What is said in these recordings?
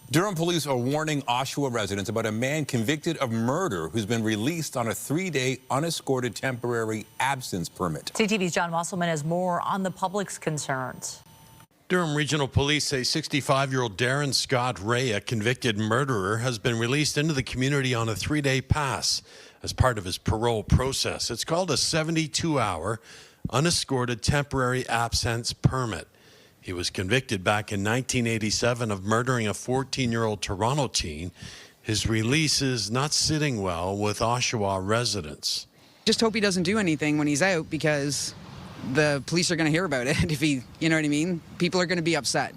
Durham police are warning Oshawa residents about a man convicted of murder who's been released on a 3-day unescorted temporary absence permit. CTV's John Musselman has more on the public's concerns. Durham Regional Police say 65-year-old Darren Scott Ray, a convicted murderer, has been released into the community on a 3-day pass as part of his parole process. It's called a 72-hour unescorted temporary absence permit. He was convicted back in 1987 of murdering a 14-year-old Toronto teen. His release is not sitting well with Oshawa residents. Just hope he doesn't do anything when he's out, because the police are going to hear about it. If he, you know what I mean? People are going to be upset.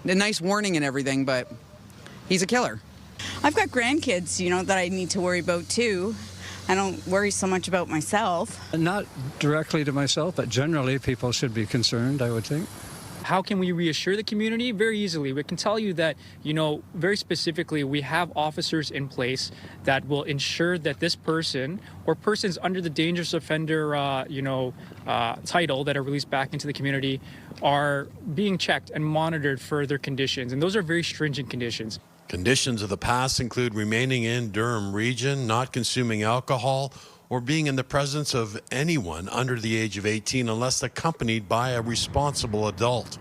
A nice warning and everything, but he's a killer. I've got grandkids, that I need to worry about too. I don't worry so much about myself. Not directly to myself, but generally people should be concerned, I would think. How can we reassure the community? Very easily. We can tell you that, very specifically, we have officers in place that will ensure that this person or persons under the dangerous offender, title that are released back into the community are being checked and monitored for their conditions. And those are very stringent conditions. Conditions of the pass include remaining in Durham region, not consuming alcohol, or being in the presence of anyone under the age of 18 unless accompanied by a responsible adult.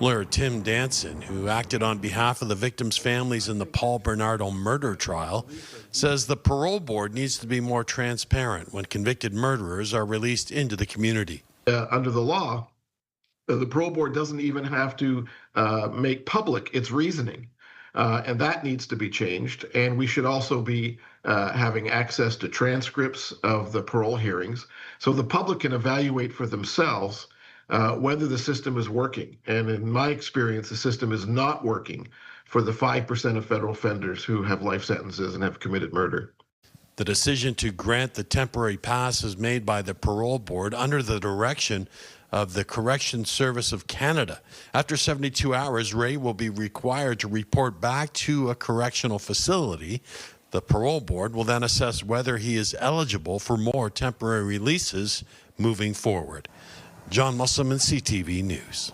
Lawyer Tim Danson, who acted on behalf of the victims' families in the Paul Bernardo murder trial, says the parole board needs to be more transparent when convicted murderers are released into the community. Under the law, the parole board doesn't even have to make public its reasoning. And that needs to be changed. And we should also be having access to transcripts of the parole hearings so the public can evaluate for themselves whether the system is working. And in my experience, the system is not working for the 5% of federal offenders who have life sentences and have committed murder. The decision to grant the temporary pass is made by the parole board under the direction of the Corrections Service of Canada. After 72 hours, Ray will be required to report back to a correctional facility. The parole board will then assess whether he is eligible for more temporary releases moving forward. John Musselman, CTV News.